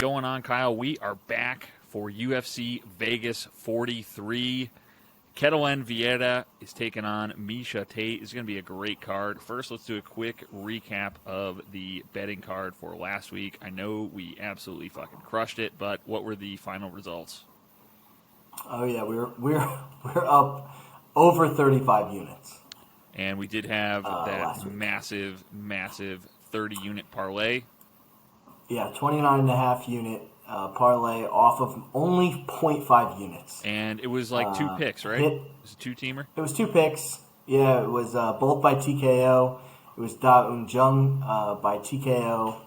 going on, Kyle? We are back for UFC Vegas 43. Ketlen Vieira is taking on Miesha Tate. It's going to be a great card. First, let's do a quick recap of the betting card for last week. I know we absolutely fucking crushed it, but what were the final results? Oh yeah, we're up over 35 units. And we did have that massive 30-unit parlay. Yeah, 29.5 unit parlay off of only 0.5 units. And it was like two picks, right? It was a two-teamer? It was two picks. Yeah, it was both by TKO. It was Da Jung by TKO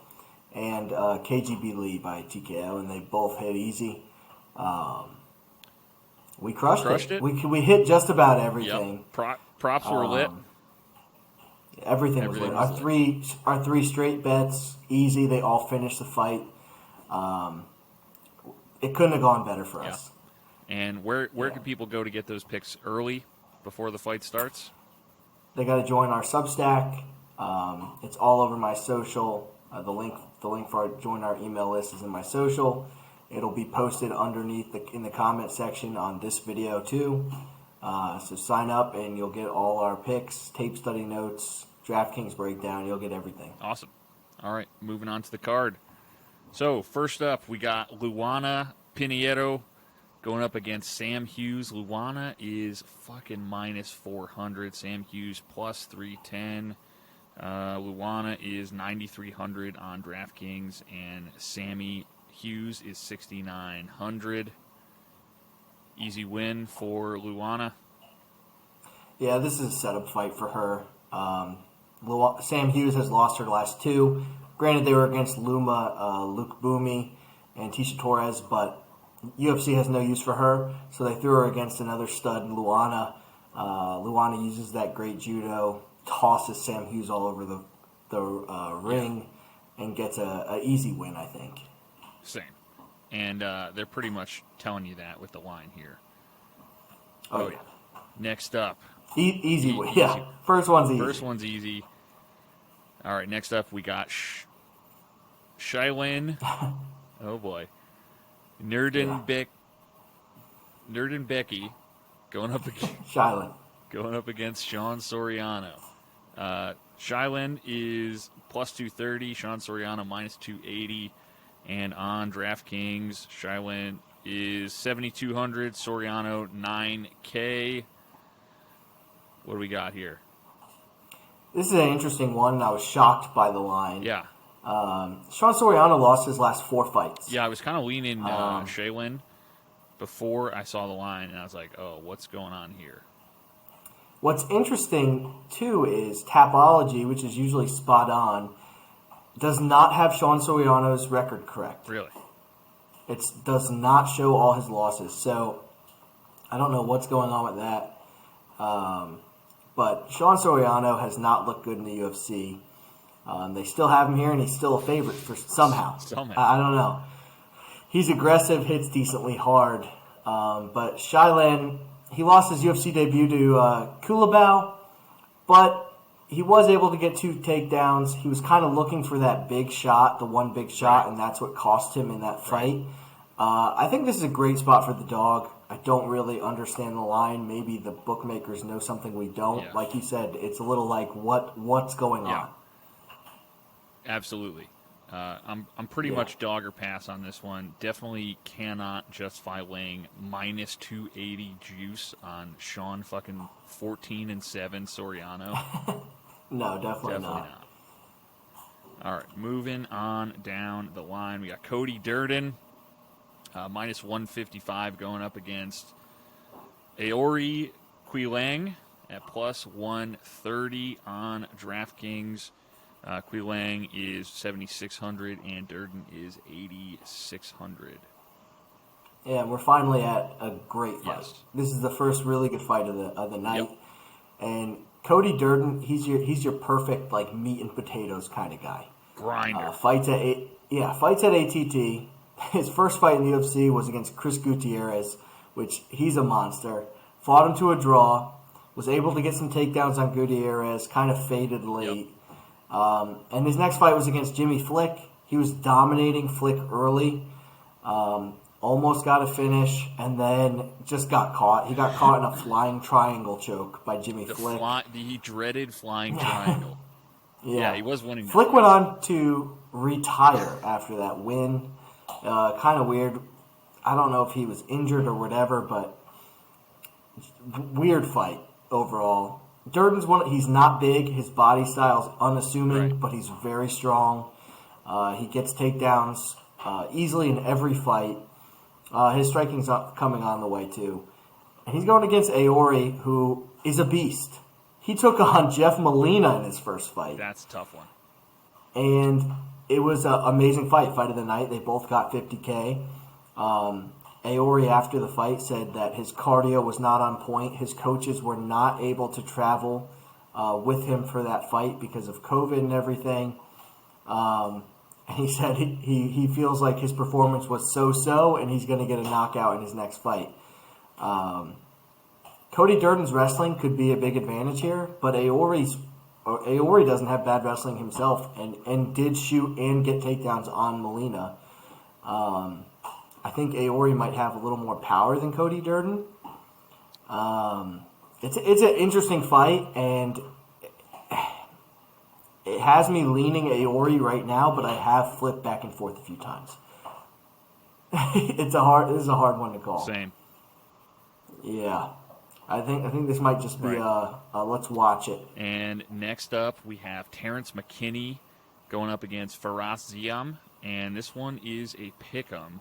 and KGB Lee by TKO, and they both hit easy. We crushed it. We hit just about everything. Yep. Props were lit. Everything was lit. Our three straight bets, easy. They all finished the fight. It couldn't have gone better for us. And where can people go to get those picks early before the fight starts? They got to join our Substack. It's all over my social. The link for join our email list is in my social. It'll be posted underneath in the comment section on this video too. So sign up and you'll get all our picks, tape study notes, DraftKings Breakdown. You'll get everything. Awesome. All right, moving on to the card. So first up, we got Luana Pinheiro going up against Sam Hughes. Luana is fucking minus 400. Sam Hughes plus 310. Luana is 9,300 on DraftKings, and Sammy Hughes is 6,900. Easy win for Luana. Yeah, this is a setup fight for her. Sam Hughes has lost her last two. Granted, they were against Luke Boomy, and Tisha Torres, but UFC has no use for her, so they threw her against another stud, Luana. Luana uses that great judo, tosses Sam Hughes all over the ring, and gets a easy win, I think. Same. And they're pretty much telling you that with the line here. Oh yeah. Next up. Easy win. Yeah. First one's easy. All right, next up we got Shailin. Oh boy. Durden Becky going up against Sean Soriano. Shailin is plus 230, Sean Soriano minus 280. And on DraftKings, Shailin is 7,200, Soriano 9K. What do we got here? This is an interesting one, and I was shocked by the line. Yeah. Sean Soriano lost his last 4 fights. Yeah, I was kind of leaning Shailin before I saw the line, and I was like, oh, what's going on here? What's interesting, too, is Tapology, which is usually spot on, does not have Sean Soriano's record correct. Really? It does not show all his losses. So I don't know what's going on with that. But Sean Soriano has not looked good in the UFC. They still have him here, and he's still a favorite for somehow. I don't know. He's aggressive, hits decently hard. But Shailin, he lost his UFC debut to Kulabau, but he was able to get 2 takedowns. He was kind of looking for that big shot, the one big shot, and that's what cost him in that fight. I think this is a great spot for the dog. I don't really understand the line. Maybe the bookmakers know something we don't. Yeah. Like you said, it's a little like, what's going on? Absolutely. I'm pretty much dog or pass on this one. Definitely cannot justify laying minus 280 juice on Sean fucking 14-7 Soriano. No, definitely not. All right, moving on down the line. We got Cody Durden, minus 155 going up against Aori Quilang at plus 130 on DraftKings. Quilang is 7,600 and Durden is 8,600. Yeah, we're finally at a great fight. Yes. This is the first really good fight of the night. Yep. And Cody Durden, he's your perfect like meat and potatoes kind of guy. Grinder. Fights at ATT. His first fight in the UFC was against Chris Gutierrez, which he's a monster. Fought him to a draw. Was able to get some takedowns on Gutierrez. Kind of faded late. Yep. And his next fight was against Jimmy Flick. He was dominating Flick early, almost got a finish, and then just got caught. He got caught in a flying triangle choke by Jimmy Flick. The dreaded flying triangle. Yeah, he was winning. Flick went on to retire after that win. Kind of weird. I don't know if he was injured or whatever, but weird fight overall. Durden's he's not big. His body style's unassuming, but he's very strong. He gets takedowns easily in every fight. His striking's coming on the way, too. And he's going against Aori, who is a beast. He took on Jeff Molina in his first fight. That's a tough one. And it was an amazing fight of the night. They both got 50K. Aori, after the fight, said that his cardio was not on point. His coaches were not able to travel with him for that fight because of COVID and everything. And he said he feels like his performance was so-so, and he's going to get a knockout in his next fight. Cody Durden's wrestling could be a big advantage here, but Aori doesn't have bad wrestling himself, and did shoot and get takedowns on Molina. I think Aori might have a little more power than Cody Durden. It's an interesting fight, and it has me leaning Aori right now, but I have flipped back and forth a few times. This is a hard one to call. Same. Yeah. I think this might just be let's watch it. And next up, we have Terrance McKinney going up against Faraz Ziam, and this one is a pick'em.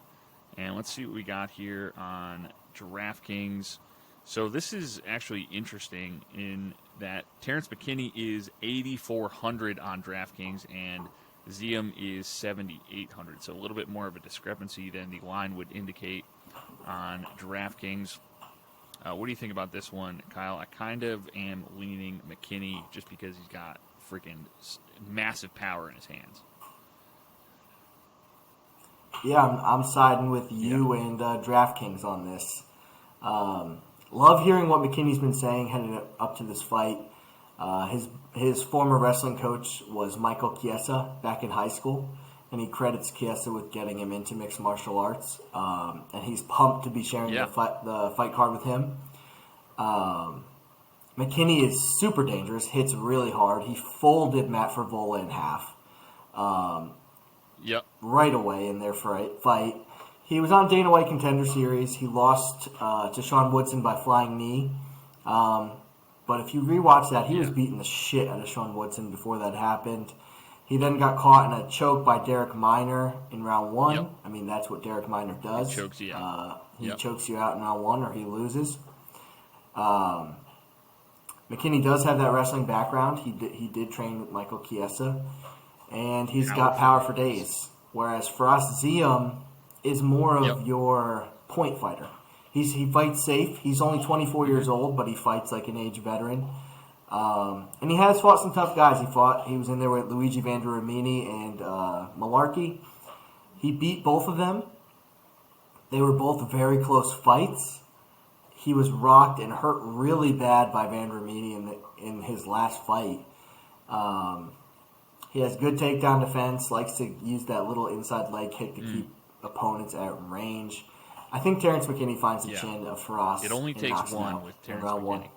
And let's see what we got here on DraftKings. So this is actually interesting in that Terrance McKinney is 8,400 on DraftKings, and Ziam is 7,800. So a little bit more of a discrepancy than the line would indicate on DraftKings. What do you think about this one, Kyle? I kind of am leaning McKinney just because he's got freaking massive power in his hands. Yeah, I'm siding with you and DraftKings on this. Love hearing what McKinney's been saying heading up to this fight. His former wrestling coach was Michael Chiesa back in high school, and he credits Chiesa with getting him into mixed martial arts. And he's pumped to be sharing the fight card with him. McKinney is super dangerous, hits really hard. He folded Matt Frevola in half. Right away in their fight. He was on Dana White Contender Series. He lost to Sean Woodson by flying knee. But if you rewatch that, he was beating the shit out of Sean Woodson before that happened. He then got caught in a choke by Derek Minor in round one. Yep. I mean, that's what Derek Minor does. He chokes you out. He chokes you out in round one, or he loses. McKinney does have that wrestling background. He did train with Michael Chiesa. And he's got power for days. Whereas Faraz Ziam is more of your point fighter. He fights safe. He's only 24 years old, but he fights like an age veteran. And he has fought some tough guys. He was in there with Luigi Vanderamini and Malarkey. He beat both of them. They were both very close fights. He was rocked and hurt really bad by Vanderamini in his last fight. He has good takedown defense, likes to use that little inside leg kick to keep opponents at range. I think Terrance McKinney finds the chin of Faraz. It only takes one with Terrance McKinney.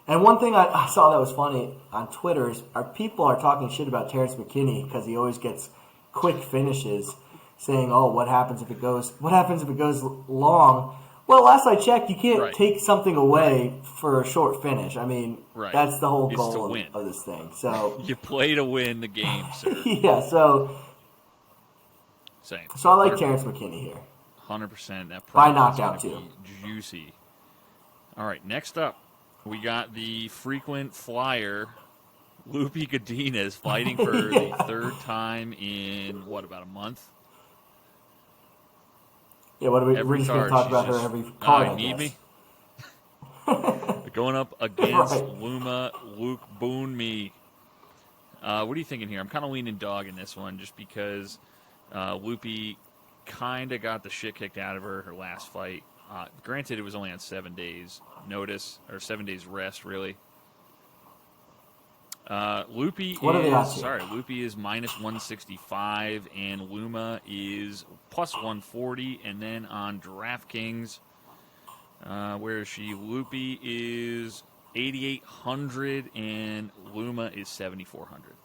And one thing I saw that was funny on Twitter is people are talking shit about Terrance McKinney because he always gets quick finishes, saying, "Oh, what happens if it goes long?" Well, last I checked, you can't take something away for a short finish. I mean, that's the whole goal of this thing. So you play to win the game, sir. Same. So I like Terrance McKinney here. 100%. That by knockout too. Juicy. All right, next up, we got the frequent flyer, Loopy Godinez, fighting for the third time in, about a month? Yeah, we're just going to talk about her every card, I need guess. Me? Going up against Luma Luke Boonme. What are you thinking here? I'm kind of leaning dog in this one just because Loopy kind of got the shit kicked out of her last fight. Granted, it was only on 7 days notice, or 7 days rest, really. What are the odds here? Lupi is minus 165, and Luma is plus 140. And then on DraftKings, where is she? Lupi is 8,800, and Luma is 7,400.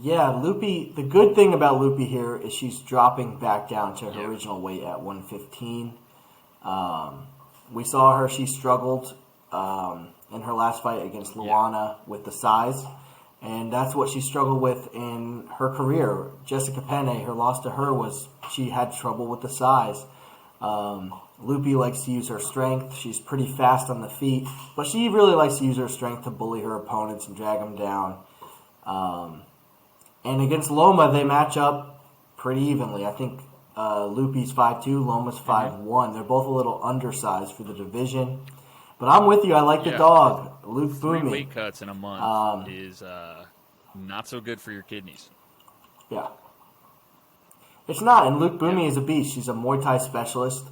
Yeah, Lupi. The good thing about Lupi here is she's dropping back down to her original weight at 115. We saw her; she struggled in her last fight against Luana with the size, and that's what she struggled with in her career. Jessica Penne, her loss to her was she had trouble with the size. Lupi likes to use her strength. She's pretty fast on the feet, but she really likes to use her strength to bully her opponents and drag them down. And against Loma, they match up pretty evenly. I think Lupi's 5'2", Loma's 5'1". They're both a little undersized for the division. But I'm with you. I like the dog, Luke Boomy. 3 weight cuts in a month is not so good for your kidneys. Yeah. It's not, and Luke Boomy is a beast. She's a Muay Thai specialist.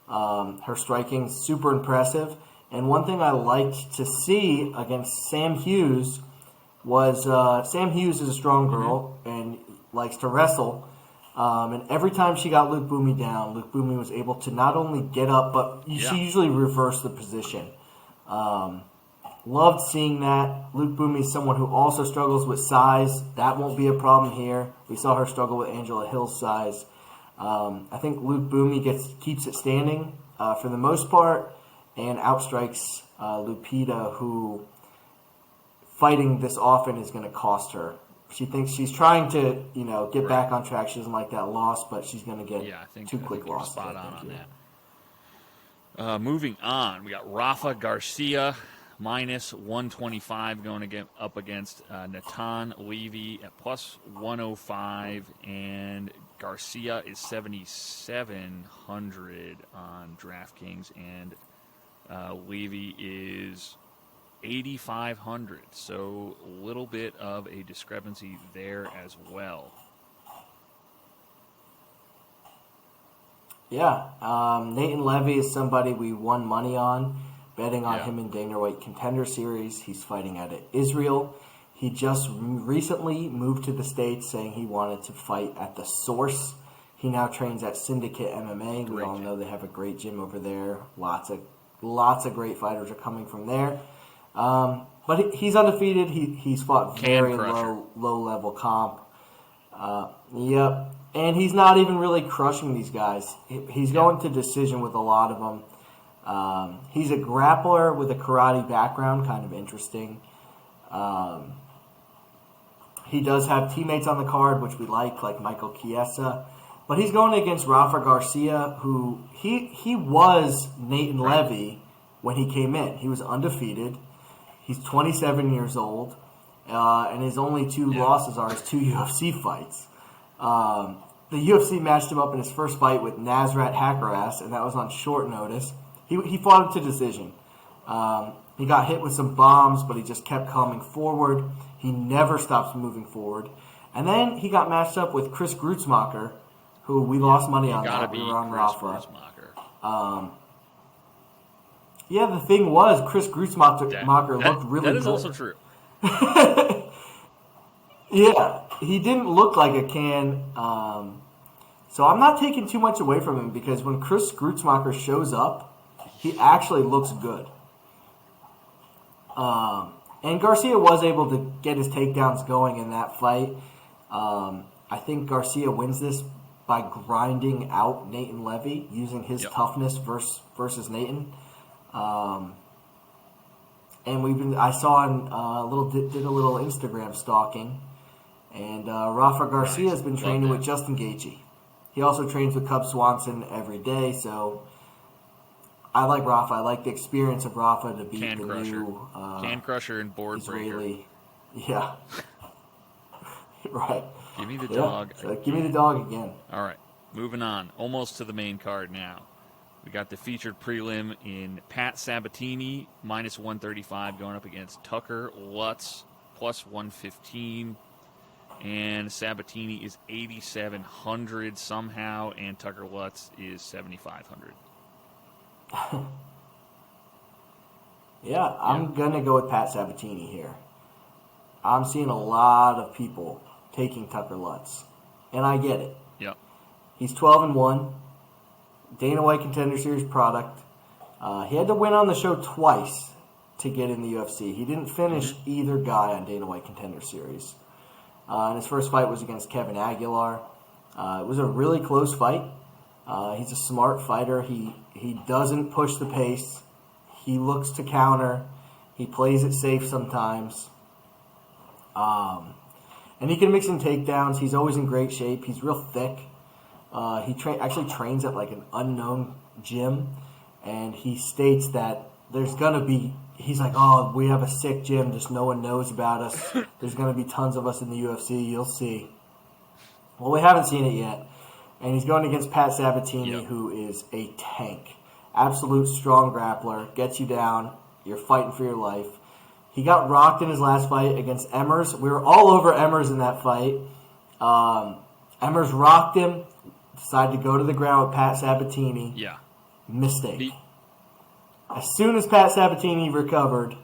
Her striking's super impressive. And one thing I liked to see against Sam Hughes was Sam Hughes is a strong girl and likes to wrestle. And every time she got Luke Boomy down, Luke Boomy was able to not only get up, but she usually reversed the position. Loved seeing that. Luke Boomy is someone who also struggles with size. That won't be a problem here. We saw her struggle with Angela Hill's size. I think Luke Boomy keeps it standing for the most part and outstrikes Lupita, who fighting this often is going to cost her. She thinks she's trying to, get back on track. She doesn't like that loss, but she's going to get two quick losses. Spot on that. Moving on, we got Rafa Garcia minus 125 going up against Natan Levy at plus 105, and Garcia is 7,700 on DraftKings, and Levy is 8,500. So a little bit of a discrepancy there as well. Yeah, Nathan Levy is somebody we won money on, betting on him in Dana White Contender Series. He's fighting out of Israel. He just recently moved to the States saying he wanted to fight at the Source. He now trains at Syndicate MMA. We all know they have a great gym over there. Lots of great fighters are coming from there. But he's undefeated. He's fought very low-level comp. Yep. And he's not even really crushing these guys. He's going to decision with a lot of them. He's a grappler with a karate background, kind of interesting. He does have teammates on the card, which we like Michael Chiesa. But he's going against Rafa Garcia, who he was Nathan Levy when he came in. He was undefeated. He's 27 years old, and his only two losses are his 2 UFC fights. The UFC matched him up in his first fight with Nasrat Haqparast, and that was on short notice. He fought him to decision. He got hit with some bombs, but he just kept coming forward. He never stops moving forward. And then he got matched up with Chris Grutzmacher, who we lost money on that. We were on Rafa. The thing was, Chris Grutzmacher looked really good. That is also true. Yeah, he didn't look like a can. So I'm not taking too much away from him because when Chris Grutzmacher shows up, he actually looks good. And Garcia was able to get his takedowns going in that fight. I think Garcia wins this by grinding out Nathan Levy, using his toughness versus Nathan. And I saw him did a little Instagram stalking, and Rafa Garcia has been training with Justin Gaethje. He also trains with Cub Swanson every day, so I like Rafa. I like the experience of Rafa to beat the new Can Crusher and board Israeli. Breaker. Yeah, right. Give me the dog. So give me the dog again. All right, moving on. Almost to the main card now. We got the featured prelim in Pat Sabatini, minus 135, going up against Tucker Lutz, plus 115. And Sabatini is 8,700 somehow, and Tucker Lutz is 7,500. Yeah, I'm going to go with Pat Sabatini here. I'm seeing a lot of people taking Tucker Lutz, and I get it. Yep. He's 12-1, Dana White Contender Series product. He had to win on the show twice to get in the UFC. He didn't finish either guy on Dana White Contender Series. And his first fight was against Kevin Aguilar. It was a really close fight. He's a smart fighter. He doesn't push the pace. He looks to counter. He plays it safe sometimes. And he can mix in takedowns. He's always in great shape. He's real thick. He actually trains at like an unknown gym. And he states that there's going to be, he's like, oh, we have a sick gym, just no one knows about us. There's going to be tons of us in the UFC. You'll see. Well, we haven't seen it yet. And he's going against Pat Sabatini, who is a tank. Absolute strong grappler. Gets you down. You're fighting for your life. He got rocked in his last fight against Emmers. We were all over Emmers in that fight. Emmers rocked him. Decided to go to the ground with Pat Sabatini. Yeah. Mistake. As soon as Pat Sabatini recovered,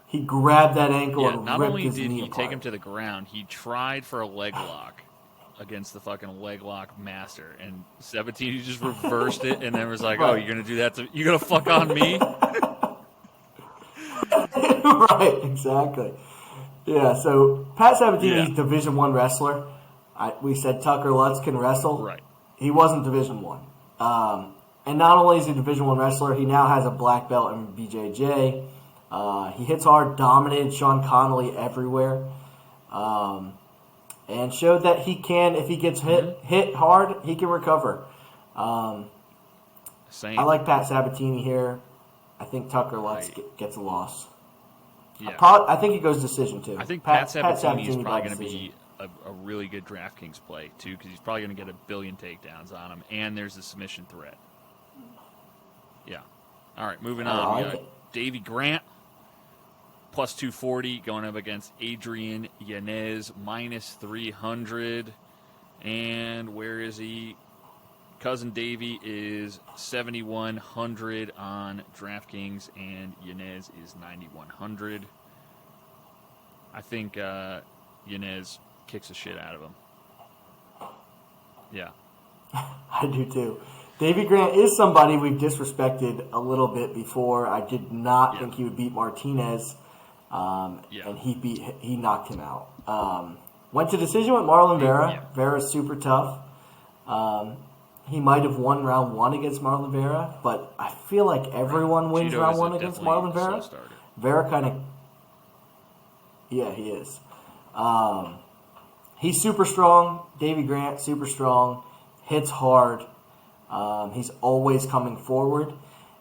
he grabbed that ankle and ripped his knee apart. Not only did he take him to the ground, he tried for a leg lock against the fucking leg lock master, and Sabatini just reversed it, and then was like, "Oh, you're gonna do that? You're gonna fuck on me?" Right, exactly. Yeah. So Pat Sabatini's Division I wrestler. We said Tucker Lutz can wrestle. Right. He wasn't Division I. And not only is he a Division I wrestler, he now has a black belt in BJJ. He hits hard, dominated Sean Connolly everywhere, and showed that he can, if he gets hit hard, he can recover. Same. I like Pat Sabatini here. I think Tucker Lutz gets a loss. Yeah. I think he goes decision, too. I think Pat Sabatini is probably going to be a really good DraftKings play, too, because he's probably going to get a billion takedowns on him, and there's the submission threat. Yeah. All right, moving on. We got Davey Grant, plus 240, going up against Adrian Yanez, minus 300. And where is he? Cousin Davey is 7,100 on DraftKings, and Yanez is 9,100. I think Yanez kicks the shit out of him. Yeah. I do, too. Davey Grant is somebody we've disrespected a little bit before. I did not think he would beat Martinez, and he knocked him out. Went to decision with Marlon Vera. Vera's super tough. He might have won round 1 against Marlon Vera, but I feel like everyone wins round 1 against Marlon Vera. Vera kind of... Yeah, he is. He's super strong. Davey Grant, super strong. Hits hard. He's always coming forward,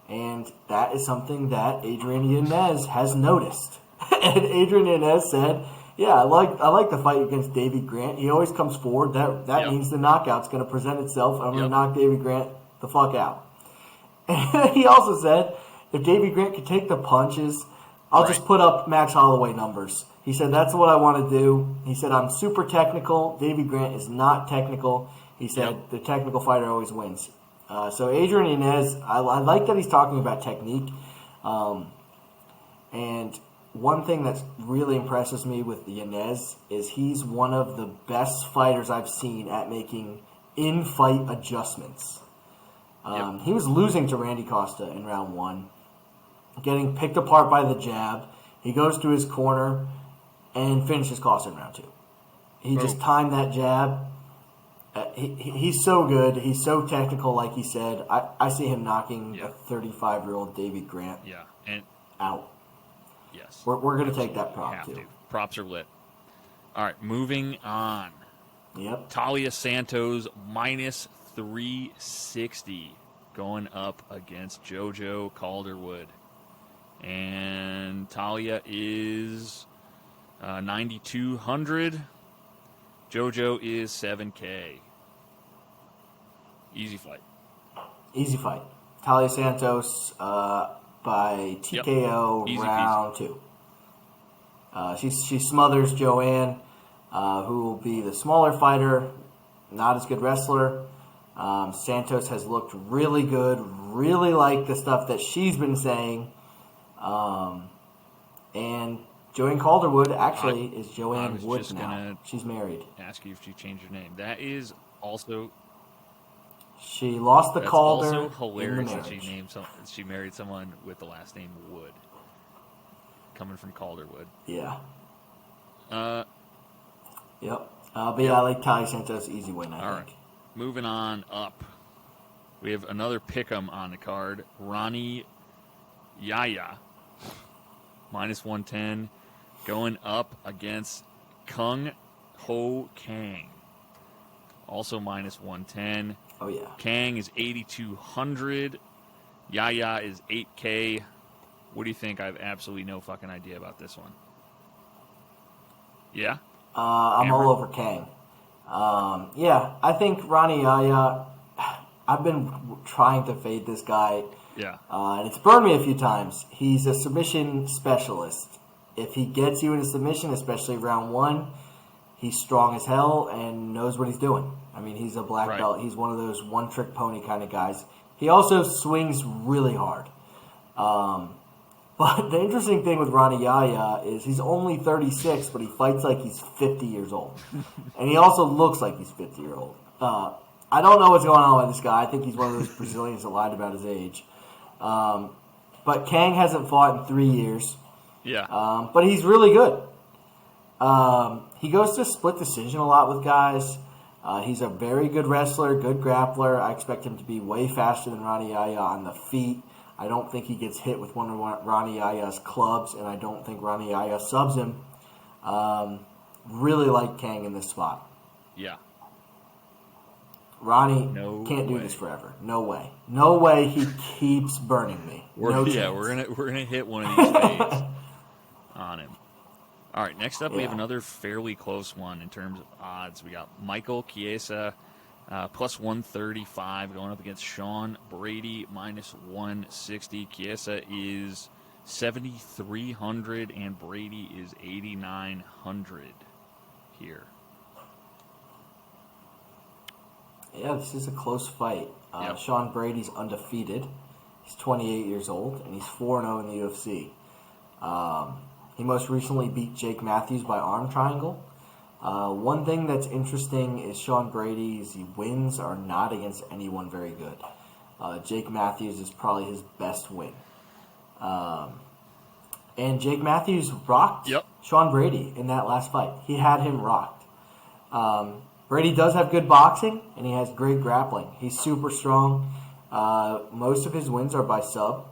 and that is something that Adrian Yanez has noticed. And Adrian Yanez said, "Yeah, I like the fight against Davey Grant. He always comes forward. That means the knockout's going to present itself. I'm going to knock Davey Grant the fuck out." And he also said, "If Davey Grant could take the punches, I'll just put up Max Holloway numbers." He said, "That's what I want to do." He said, "I'm super technical. Davey Grant is not technical." He said, "The technical fighter always wins." So Adrian Yanez, I like that he's talking about technique. And one thing that really impresses me with Yanez is he's one of the best fighters I've seen at making in-fight adjustments. He was losing to Randy Costa in round 1, getting picked apart by the jab. He goes to his corner and finishes Costa in round 2. He just timed that jab. He's so good. He's so technical, like he said. I see him knocking a 35-year-old Davey Grant out. Yes. We're going to take that prop, too. Props are lit. All right, moving on. Yep. Taila Santos, minus 360, going up against JoJo Calderwood. And Taila is 9,200. JoJo is 7K. Easy fight. Easy fight. Taila Santos by TKO round 2. She smothers Joanne, who will be the smaller fighter, not as good wrestler. Santos has looked really good, really like the stuff that she's been saying. And Joanne Calderwood actually is Joanne Wood now. She's married. Ask you if she changed her name. That is also... She lost the Calder. That's also hilarious that she married someone with the last name Wood. Coming from Calderwood. Yeah. Yep. But yeah, I like Taila Santos, easy win, I think. Right. Moving on up. We have another pick'em on the card. Rani, Yahya, -110, going up against Kang Kang, also -110. Oh, yeah. Kang is 8,200. Yahya is 8K. What do you think? I have absolutely no fucking idea about this one. Yeah? I'm all over Kang. Yeah, I think Rani Yahya, I've been trying to fade this guy. Yeah. And it's burned me a few times. He's a submission specialist. If he gets you in a submission, especially round one, he's strong as hell and knows what he's doing. I mean, he's a black belt. He's one of those one-trick pony kind of guys. He also swings really hard. But the interesting thing with Rani Yahya is he's only 36, but he fights like he's 50 years old. And he also looks like he's 50 years old. I don't know what's going on with this guy. I think he's one of those Brazilians that lied about his age. But Kang hasn't fought in 3 years. Yeah. But he's really good. He goes to split decision a lot with guys. He's a very good wrestler, good grappler. I expect him to be way faster than Rani Yahya on the feet. I don't think he gets hit with one of Rani Yahya's clubs, and I don't think Rani Yahya subs him. Really like Kang in this spot. Yeah. Ronnie can't do this forever. No way. No way he keeps burning me. We're gonna hit one of these fades on him. All right, next up we have another fairly close one in terms of odds. We got Michael Chiesa +135 going up against Sean Brady -160. Chiesa is 7,300 and Brady is 8,900 here. Yeah, this is a close fight. Sean Brady's undefeated. He's 28 years old, and he's 4-0 in the UFC. He most recently beat Jake Matthews by arm triangle. One thing that's interesting is Sean Brady's wins are not against anyone very good. Jake Matthews is probably his best win. And Jake Matthews rocked Sean Brady in that last fight. He had him rocked. Brady does have good boxing, and he has great grappling. He's super strong. Most of his wins are by sub,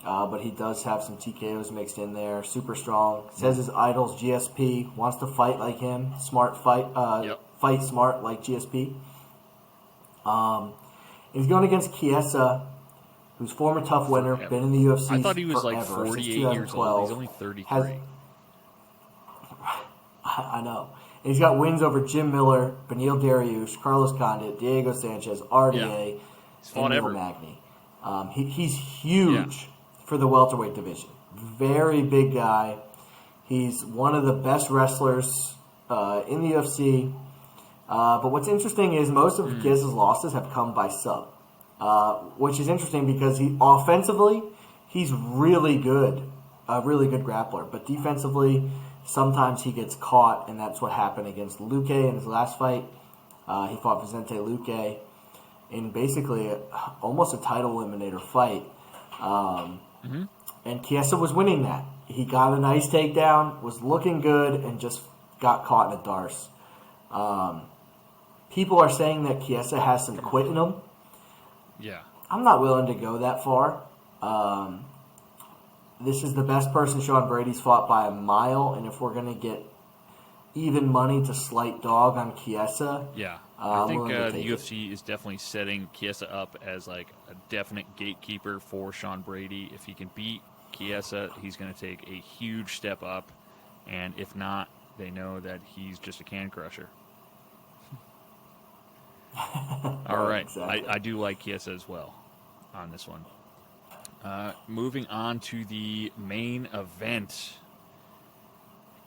but he does have some TKOs mixed in there. Super strong. Says his idol's GSP. Wants to fight like him. Smart fight. Fight smart like GSP. He's going against Chiesa, who's former tough winner, been in the UFC I thought he was forever, like 48 years old. He's only 33. I know. And he's got wins over Jim Miller, Beneil Dariush, Carlos Condit, Diego Sanchez, RDA, and Neil Magny. He's huge for the welterweight division. Very big guy. He's one of the best wrestlers in the UFC. But what's interesting is most of Chiesa's losses have come by sub, which is interesting because offensively, he's really good, a really good grappler. But defensively, sometimes he gets caught, and that's what happened against Luque in his last fight. He fought Vicente Luque in basically almost a title eliminator fight. And Chiesa was winning that. He got a nice takedown, was looking good, and just got caught in a darce. People are saying that Chiesa has some quit in him. Yeah. I'm not willing to go that far. This is the best person Sean Brady's fought by a mile, and if we're going to get even money to slight dog on Chiesa, I think the UFC is definitely setting Chiesa up as like a definite gatekeeper for Sean Brady. If he can beat Chiesa, he's going to take a huge step up, and if not, they know that he's just a can crusher. All right, exactly. I do like Chiesa as well on this one. Moving on to the main event.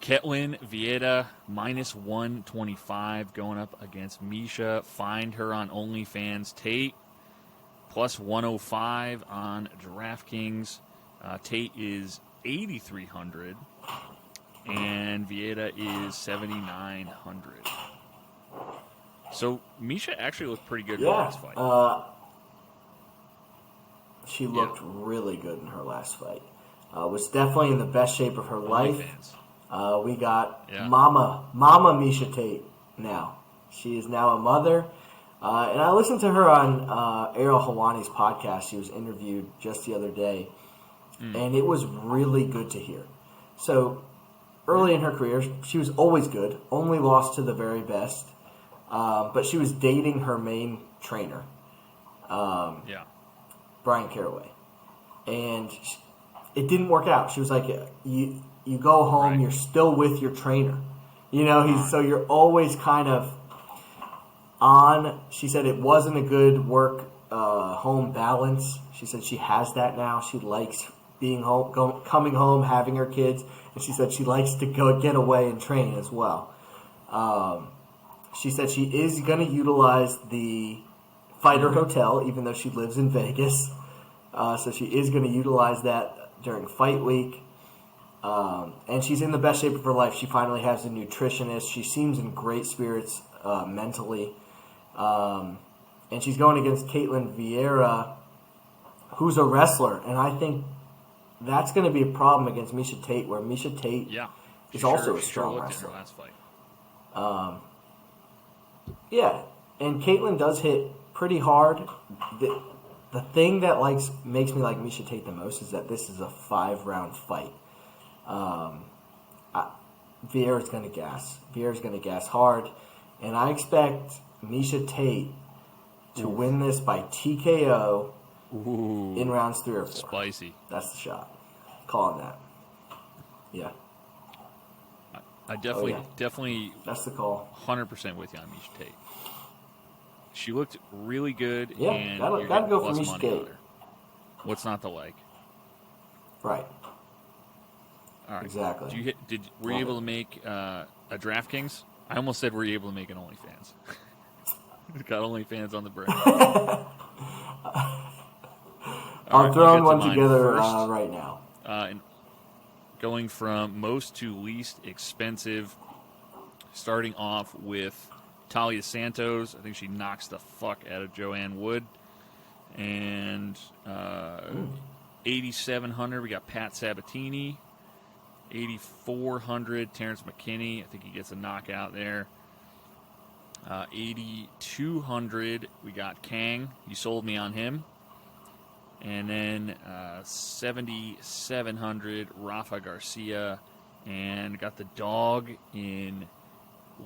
Ketlen Vieira -125 going up against Miesha. Find her on OnlyFans. Tate +105 on DraftKings. Tate is 8,300, and Vieira is 7,900. So Miesha actually looked pretty good in her last fight. She looked really good in her last fight. Was definitely in the best shape of her life. We got Mama Miesha Tate now. She is now a mother. And I listened to her on Ariel Helwani's podcast. She was interviewed just the other day. And it was really good to hear. So early in her career, she was always good. Only lost to the very best. But she was dating her main trainer. Brian Caraway. And it didn't work out. She was like, you go home, you're still with your trainer. So you're always kind of on. She said it wasn't a good work-home balance. She said she has that now. She likes being home, coming home, having her kids. And she said she likes to go get away and train as well. She said she is going to utilize the Fighter Hotel, even though she lives in Vegas. So she is going to utilize that during fight week. And she's in the best shape of her life. She finally has a nutritionist. She seems in great spirits mentally. And she's going against Ketlen Vieira, who's a wrestler. And I think that's going to be a problem against Miesha Tate, where Miesha Tate is also a strong wrestler. Last fight. And Ketlen does hit pretty hard. The thing that makes me like Miesha Tate the most is that this is a 5-round fight. Vieira's going to gas. Vieira's going to gas hard. And I expect Miesha Tate to win this by TKO in rounds 3 or 4. Spicy. That's the shot. Calling that. Yeah. I definitely. That's the call. 100% with you on Miesha Tate. She looked really good. Yeah, and gotta go for Miesha Tate. What's not to like? Right. All right. Exactly. Were you able to make a DraftKings? I almost said were you able to make an OnlyFans? Got OnlyFans on the brain. I'm throwing one together right now. And going from most to least expensive, starting off with Taila Santos. I think she knocks the fuck out of Joanne Wood. And 8,700, we got Pat Sabatini. 8,400, Terrance McKinney. I think he gets a knockout there. 8,200, we got Kang. You sold me on him. And then 7,700, Rafa Garcia. And got the dog in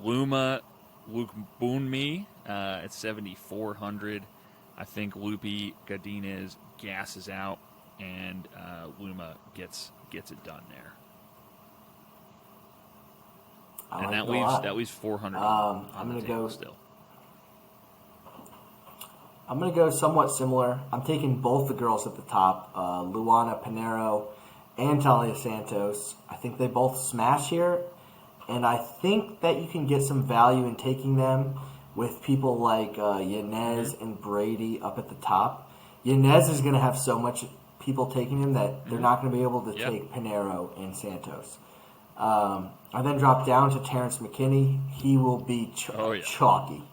Luke Boonmi at 7,400. I think Lupi Godinez gasses out, and Luma gets it done there. And that leaves 400. I'm going to go still. I'm going to go somewhat similar. I'm taking both the girls at the top, Luana Pinheiro and Taila Santos. I think they both smash here, and I think that you can get some value in taking them with people like Yanez and Brady up at the top. Yanez is going to have so much people taking him that they're not going to be able to take Pinheiro and Santos. I then drop down to Terrance McKinney. He will be chalky.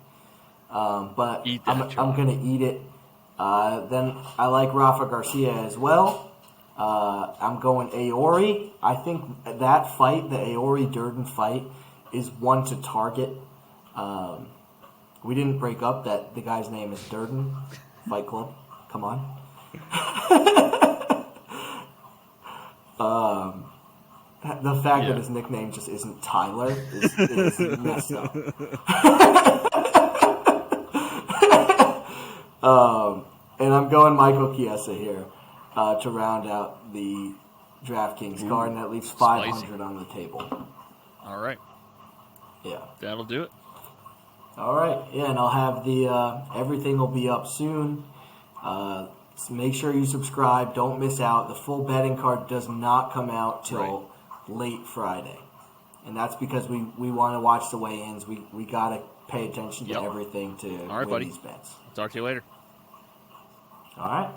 But I'm going to eat it. Then I like Rafa Garcia as well. I'm going Aori. I think that fight, the Aori-Durden fight, is one to target. We didn't break up that the guy's name is Durden. Fight Club. Come on. The fact that his nickname just isn't Tyler is messed up. And I'm going Michael Chiesa here to round out the DraftKings card, and that leaves 500 on the table. All right. Yeah. That'll do it. All right. Yeah, and I'll have the everything will be up soon. So make sure you subscribe. Don't miss out. The full betting card does not come out till late Friday. And that's because we want to watch the weigh-ins. We got to pay attention to everything to win these bets. Talk to you later. All right.